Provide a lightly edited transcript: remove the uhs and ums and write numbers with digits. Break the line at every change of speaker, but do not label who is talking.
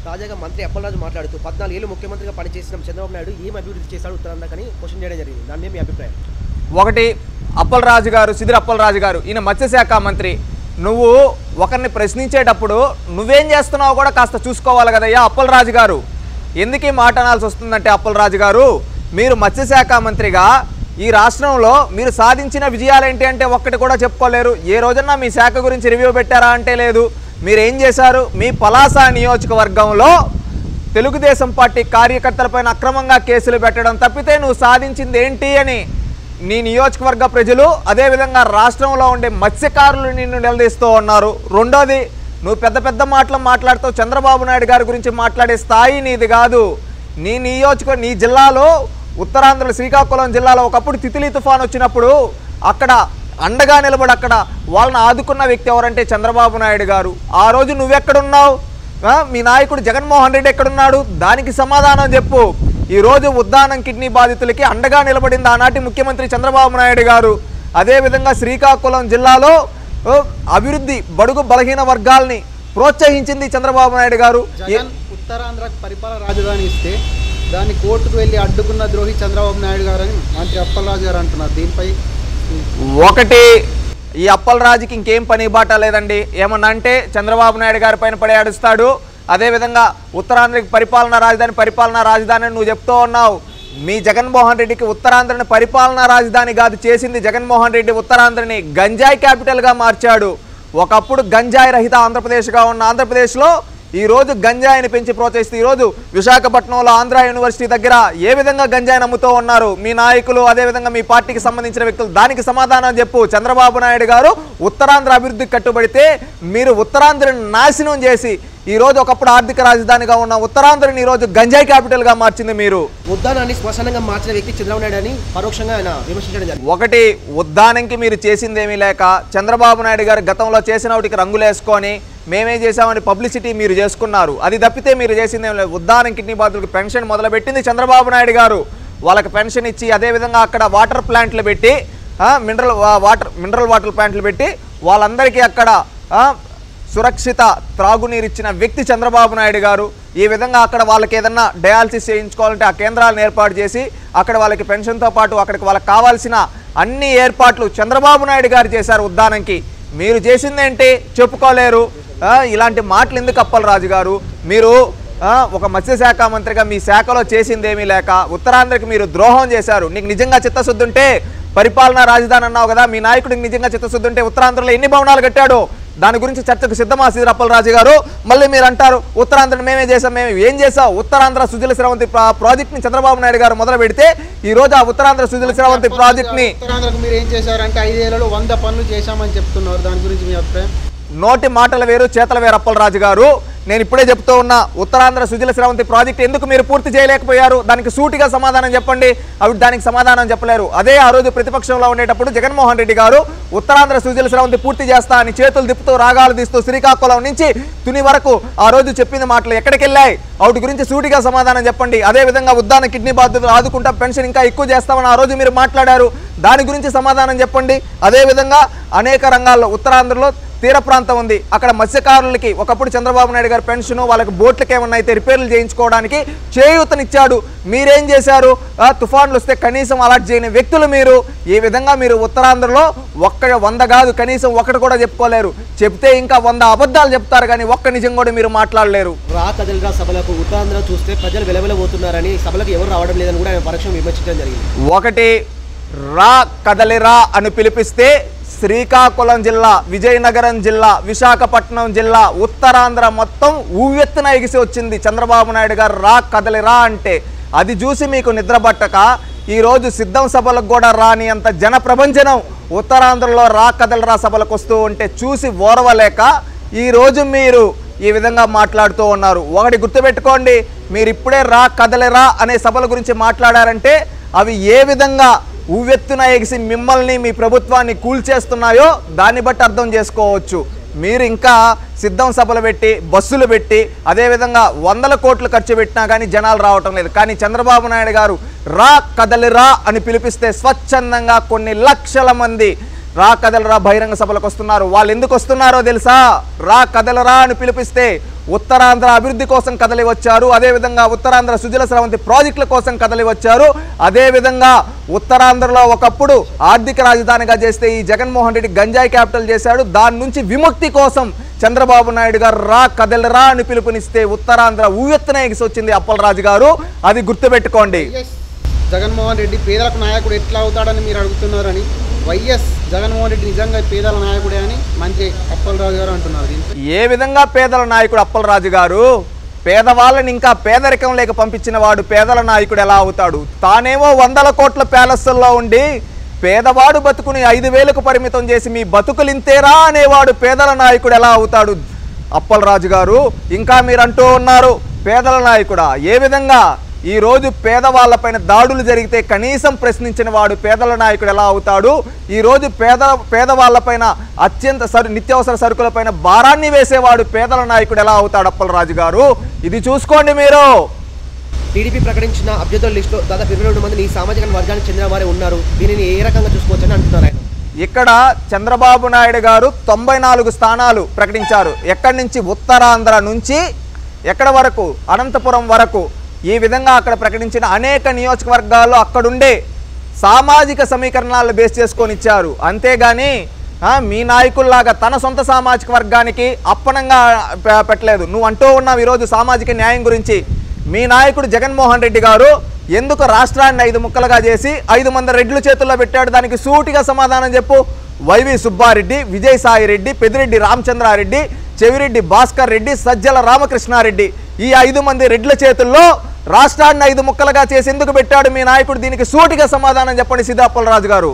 తాజాగా మంత్రి అప్పలరాజు మాట్లాడుతూ 14 ఏళ్ళు ముఖ్యమంత్రిగా పనిచేసిన చంద్రబాబు నాయుడు ఏం అభివృద్ధి చేశాడు ఉత్తరాంధ్రకని క్వశ్చన్ చేయడం జరిగింది. దాని మీద మీ అభిప్రాయం?
ఒకటి, అప్పలరాజు గారు, సిదిరి అప్పలరాజు గారు, ఈయన మత్స్యశాఖ మంత్రి. నువ్వు ఒకరిని ప్రశ్నించేటప్పుడు నువ్వేం చేస్తున్నావో కూడా కాస్త చూసుకోవాలి కదయ్యా అప్పలరాజు గారు. ఎందుకు ఈ మాట అనాల్సి వస్తుందంటే అప్పలరాజు గారు, మీరు మత్స్యశాఖ మంత్రిగా ఈ రాష్ట్రంలో మీరు సాధించిన విజయాలు ఏంటి అంటే ఒక్కటి కూడా చెప్పుకోలేరు. ఏ రోజన్నా మీ శాఖ గురించి రివ్యూ పెట్టారా అంటే లేదు. మీరేం చేశారు? మీ పలాస నియోజకవర్గంలో తెలుగుదేశం పార్టీ కార్యకర్తలపైన అక్రమంగా కేసులు పెట్టడం తప్పితే నువ్వు సాధించింది ఏంటి అని నీ నియోజకవర్గ ప్రజలు, అదేవిధంగా రాష్ట్రంలో ఉండే మత్స్యకారులు నిన్ను నిలదీస్తూ ఉన్నారు. రెండోది, నువ్వు పెద్ద పెద్ద మాటలు మాట్లాడుతూ చంద్రబాబు నాయుడు గారి గురించి మాట్లాడే స్థాయి నీది కాదు. నీ జిల్లాలో ఉత్తరాంధ్ర శ్రీకాకుళం జిల్లాలో ఒకప్పుడు తితిలి తుఫాన్ వచ్చినప్పుడు అక్కడ అండగా నిలబడి అక్కడ వాళ్ళని ఆదుకున్న వ్యక్తి ఎవరంటే చంద్రబాబు నాయుడు గారు. ఆ రోజు నువ్వెక్కడున్నావు? మీ నాయకుడు జగన్మోహన్ రెడ్డి ఎక్కడున్నాడు? దానికి సమాధానం చెప్పు. ఈరోజు ఉద్దానం కిడ్నీ బాధితులకి అండగా నిలబడింది ఆనాటి ముఖ్యమంత్రి చంద్రబాబు నాయుడు గారు. అదేవిధంగా శ్రీకాకుళం జిల్లాలో అభివృద్ధి, బడుగు బలహీన వర్గాల్ని ప్రోత్సహించింది చంద్రబాబు నాయుడు గారు.
ఉత్తరాంధ్ర పరిపాలన రాజధాని ఇస్తే దాన్ని కోర్టుకు వెళ్ళి అడ్డుకున్న ద్రోహి చంద్రబాబు నాయుడు గారు అని మంత్రి అప్పలరాజు గారు అంటున్నారు. దీనిపై
ఒకటి, ఈ అప్పలరాజుకి ఇంకేం పని బాట లేదండి. ఏమన్నా అంటే చంద్రబాబు నాయుడు గారి పైన పడే అడుస్తాడు. అదేవిధంగా ఉత్తరాంధ్రకి పరిపాలనా రాజధాని నువ్వు చెప్తూ ఉన్నావు. మీ జగన్మోహన్ రెడ్డికి ఉత్తరాంధ్రని పరిపాలనా రాజధాని కాదు చేసింది. జగన్మోహన్ రెడ్డి ఉత్తరాంధ్రని గంజాయి క్యాపిటల్గా మార్చాడు. ఒకప్పుడు గంజాయి రహిత ఆంధ్రప్రదేశ్గా ఉన్న ఆంధ్రప్రదేశ్లో ఈరోజు గంజాయిని పెంచి ప్రోత్సహిస్తూ ఈరోజు విశాఖపట్నంలో ఆంధ్ర యూనివర్సిటీ దగ్గర ఏ విధంగా గంజాయి నమ్ముతూ ఉన్నారు మీ నాయకులు, అదేవిధంగా మీ పార్టీకి సంబంధించిన వ్యక్తులు. దానికి సమాధానం చెప్పు. చంద్రబాబు నాయుడు గారు ఉత్తరాంధ్ర అభివృద్ధికి కట్టుబడితే మీరు ఉత్తరాంధ్రని నాశనం చేసి ఈరోజు ఒకప్పుడు ఆర్థిక రాజధానిగా ఉన్న ఉత్తరాంధ్రని ఈరోజు గంజాయి క్యాపిటల్గా మార్చింది మీరు.
ఉద్దానాన్ని శ్మశానంగా మార్చిన వ్యక్తి చంద్రబాబు నాయుడు అని పరోక్షంగా ఆయన విమర్శించడం జరిగింది.
ఒకటి, ఉద్దానంకి మీరు చేసిందేమీ లేక చంద్రబాబు నాయుడు గారు గతంలో చేసిన వాటికి రంగులేసుకొని మేమేం చేసామని పబ్లిసిటీ మీరు చేసుకున్నారు. అది తప్పితే మీరు చేసిందేం లేదు. ఉద్దానం కిడ్నీ బాధితులకు పెన్షన్ మొదలుపెట్టింది చంద్రబాబు నాయుడు గారు. వాళ్ళకి పెన్షన్ ఇచ్చి అదేవిధంగా అక్కడ వాటర్ ప్లాంట్లు పెట్టి మినరల్ వాటర్ ప్లాంట్లు పెట్టి వాళ్ళందరికీ అక్కడ సురక్షిత త్రాగునీరు ఇచ్చిన వ్యక్తి చంద్రబాబు నాయుడు గారు. ఈ విధంగా అక్కడ వాళ్ళకి ఏదన్నా డయాలసిస్ చేయించుకోవాలంటే ఆ కేంద్రాలను ఏర్పాటు చేసి అక్కడ వాళ్ళకి పెన్షన్తో పాటు అక్కడికి వాళ్ళకి కావాల్సిన అన్ని ఏర్పాట్లు చంద్రబాబు నాయుడు గారు చేశారు ఉద్దానంకి. మీరు చేసిందేంటి చెప్పుకోలేరు. ఇలాంటి మాటలు ఎందుకు అప్పలరాజు గారు? మీరు ఒక మత్స్యశాఖ మంత్రిగా మీ శాఖలో చేసిందేమీ లేక ఉత్తరాంధ్రకి మీరు ద్రోహం చేశారు. నీకు నిజంగా చిత్తశుద్ధి ఉంటే పరిపాలనా రాజధాని అన్నావు కదా, మీ నాయకుడికి నిజంగా చిత్తశుద్ధి ఉంటే ఉత్తరాంధ్రలో ఎన్ని భవనాలు కట్టాడు దాని గురించి చర్చకు సిద్ధమా సిదిరి అప్పలరాజు గారు? మళ్ళీ మీరు అంటారు ఉత్తరాంధ్రని మేమే చేసాం. మేము ఏం చేసావు? ఉత్తరాంధ్ర సుజల శ్రవంతి ప్రాజెక్ట్ని చంద్రబాబు నాయుడు గారు మొదలు పెడితే ఈ రోజు ఆ ఉత్తరాంధ్ర సుజల శ్రవంతి ప్రాజెక్ట్ని
ఉత్తరాంధ్రకు మీరు ఏం చేశారంటే 5 ఏళ్లలో 100 పనులు చేశామని చెప్తున్నారు. దాని గురించి మీ అభిప్రాయం?
నోటి మాటలు వేరు, చేతల వేరు అప్పలరాజు గారు. నేను ఇప్పుడే చెప్తూ ఉన్నా, ఉత్తరాంధ్ర సుజల శ్రవంతి ప్రాజెక్ట్ ఎందుకు మీరు పూర్తి చేయలేకపోయారు? దానికి సూటిగా సమాధానం చెప్పండి. అవి దానికి సమాధానం చెప్పలేరు. అదే ఆ రోజు ప్రతిపక్షంలో ఉండేటప్పుడు జగన్మోహన్ రెడ్డి గారు ఉత్తరాంధ్ర సుజల శ్రవంతి పూర్తి చేస్తా అని చేతులు తిప్పుతూ రాగాలు తీస్తూ శ్రీకాకుళం నుంచి తుని వరకు ఆ రోజు చెప్పిన మాటలు ఎక్కడికి వెళ్ళాయి? వాటి గురించి సూటిగా సమాధానం చెప్పండి. అదేవిధంగా ఉద్దాన కిడ్నీ బాధితులు ఆదుకుంటా పెన్షన్ ఇంకా ఎక్కువ చేస్తామని ఆ రోజు మీరు మాట్లాడారు. దాని గురించి సమాధానం చెప్పండి. అదేవిధంగా అనేక రంగాల్లో ఉత్తరాంధ్రలో తీర ప్రాంతం ఉంది. అక్కడ మత్స్యకారులకి ఒకప్పుడు చంద్రబాబు నాయుడు గారు పెన్షన్, వాళ్ళకి బోట్లకి ఏమన్నా అయితే రిపేర్లు చేయించుకోవడానికి చేయూతనిచ్చాడు. మీరేం చేశారు? తుఫాన్లు వస్తే కనీసం అలర్ట్ చేయని వ్యక్తులు మీరు. ఈ విధంగా మీరు ఉత్తరాంధ్రలో 100 కాదు కనీసం ఒకటి కూడా చెప్పుకోలేరు. చెప్తే ఇంకా 100 అబద్ధాలు చెప్తారు కానీ ఒక్క నిజం కూడా మీరు మాట్లాడలేరు.
రా కదలిరా సభలకు ఉత్తరాంధ్ర చూస్తే ప్రజలు వెలవెలబోతున్నారని, సభలకు ఎవరు రావడం లేదని కూడా ఆయన పరోక్షంగా విమర్శించడం జరిగింది.
ఒకటి, రా కదలిరా అని పిలిపిస్తే శ్రీకాకుళం జిల్లా, విజయనగరం జిల్లా, విశాఖపట్నం జిల్లా, ఉత్తరాంధ్ర మొత్తం ఊవెత్తున ఎగిసి వచ్చింది చంద్రబాబు నాయుడు గారు రా కదలిరా అంటే. అది చూసి మీకు నిద్రపట్టక ఈరోజు సిద్ధం సభలకు కూడా రాని అంత జన ప్రభంజనం ఉత్తరాంధ్రలో రా కదలిరా సభలకు వస్తూ ఉంటే చూసి ఓర్వలేక ఈరోజు మీరు ఈ విధంగా మాట్లాడుతూ ఉన్నారు. ఒకటి గుర్తుపెట్టుకోండి, మీరు ఇప్పుడే రా కదలిరా అనే సభల గురించి మాట్లాడారంటే అవి ఏ విధంగా ఉవ్వెత్తున ఎగిసి మిమ్మల్ని మీ ప్రభుత్వాన్ని కూల్చేస్తున్నాయో దాన్ని బట్టి అర్థం చేసుకోవచ్చు. మీరు ఇంకా సిద్ధం సభలు పెట్టి బస్సులు పెట్టి అదేవిధంగా 100 కోట్లు ఖర్చు పెట్టినా కానీ జనాలు రావటం లేదు. కానీ చంద్రబాబు నాయుడు గారు రా కదలిరా అని పిలిపిస్తే స్వచ్ఛందంగా కొన్ని లక్షల మంది రా కదలరా బహిరంగ సభలకు వస్తున్నారు. వాళ్ళు ఎందుకు వస్తున్నారో తెలుసా? రా కదలరా అని పిలిపిస్తే ఉత్తరాంధ్ర అభివృద్ధి కోసం కదలి వచ్చారు. అదేవిధంగా ఉత్తరాంధ్ర సుజల స్రవంతి ప్రాజెక్టుల కోసం కదలి వచ్చారు. అదేవిధంగా ఉత్తరాంధ్రలో ఒకప్పుడు ఆర్థిక రాజధానిగా చేస్తే ఈ జగన్మోహన్ రెడ్డి గంజాయి క్యాపిటల్ చేశాడు. దాని నుంచి విముక్తి కోసం చంద్రబాబు నాయుడు గారు రా కదలరా అని పిలుపునిస్తే ఉత్తరాంధ్ర ఊయెత్తున ఎగిసొచ్చింది అప్పలరాజు గారు. అది గుర్తుపెట్టుకోండి.
జగన్మోహన్ రెడ్డి పేదలకు నాయకుడు ఎట్లా అవుతాడని మీరు అడుగుతున్నారని, వైఎస్ జగన్మోహన్ రెడ్డి నిజంగా పేదల నాయకుడే అని మంత్రి అప్పలరాజు గారు అంటున్నారు.
ఏ విధంగా పేదల నాయకుడు అప్పలరాజు గారు? పేదవాళ్ళని ఇంకా పేదరికం లేక పంపించిన వాడు పేదల నాయకుడు ఎలా అవుతాడు? తానేమో 100 కోట్ల ప్యాలెస్ల్లో ఉండి పేదవాడు బతుకుని 5,000కు పరిమితం చేసి మీ బతుకులింతేరా అనేవాడు పేదల నాయకుడు ఎలా అవుతాడు అప్పలరాజు గారు? ఇంకా మీరు అంటూ ఉన్నారు పేదల నాయకుడా? ఏ విధంగా? ఈరోజు పేదవాళ్ళపైన దాడులు జరిగితే కనీసం ప్రశ్నించిన వాడు పేదల నాయకుడు ఎలా అవుతాడు? ఈరోజు పేదవాళ్ళపైన అత్యంత నిత్యావసర సరుకులపైన భారాన్ని వేసేవాడు పేదల నాయకుడు ఎలా అవుతాడు అప్పలరాజు గారు? ఇది చూసుకోండి మీరు.
టీడీపీ ప్రకటించిన అభ్యర్థుల లిస్టులో దాదాపు 22 మంది ఈ సామాజిక వర్గానికి చెందిన వారే ఉన్నారు. దీనిని ఏ రకంగా చూసుకోవచ్చని అంటున్నారు ఆయన.
ఇక్కడ చంద్రబాబు నాయుడు గారు 94 స్థానాలు ప్రకటించారు. ఎక్కడి నుంచి? ఉత్తరాంధ్ర నుంచి ఎక్కడ వరకు? అనంతపురం వరకు. ఈ విధంగా అక్కడ ప్రకటించిన అనేక నియోజకవర్గాల్లో అక్కడుండే సామాజిక సమీకరణాలను బేస్ చేసుకొని ఇచ్చారు. అంతేగాని మీ నాయకుల్లాగా తన సొంత సామాజిక వర్గానికి అప్పనంగా పెట్టలేదు. నువ్వు అంటూ ఉన్నావు ఈరోజు సామాజిక న్యాయం గురించి. మీ నాయకుడు జగన్మోహన్ రెడ్డి గారు ఎందుకు రాష్ట్రాన్ని 5 ముక్కలుగా చేసి 5 మంది రెడ్ల చేతుల్లో పెట్టాడు? దానికి సూటిగా సమాధానం చెప్పు. వైవి సుబ్బారెడ్డి, విజయసాయి రెడ్డి, పెద్దిరెడ్డి రామచంద్రారెడ్డి, చెవిరెడ్డి భాస్కర్ రెడ్డి, సజ్జల రామకృష్ణారెడ్డి, ఈ 5 మంది రెడ్ల చేతుల్లో రాష్ట్రాన్ని 5 ముక్కలుగా చేసి ఎందుకు పెట్టాడు మీ నాయకుడు? దీనికి సూటిగా సమాధానం చెప్పండి సీదా అప్పలరాజు గారు.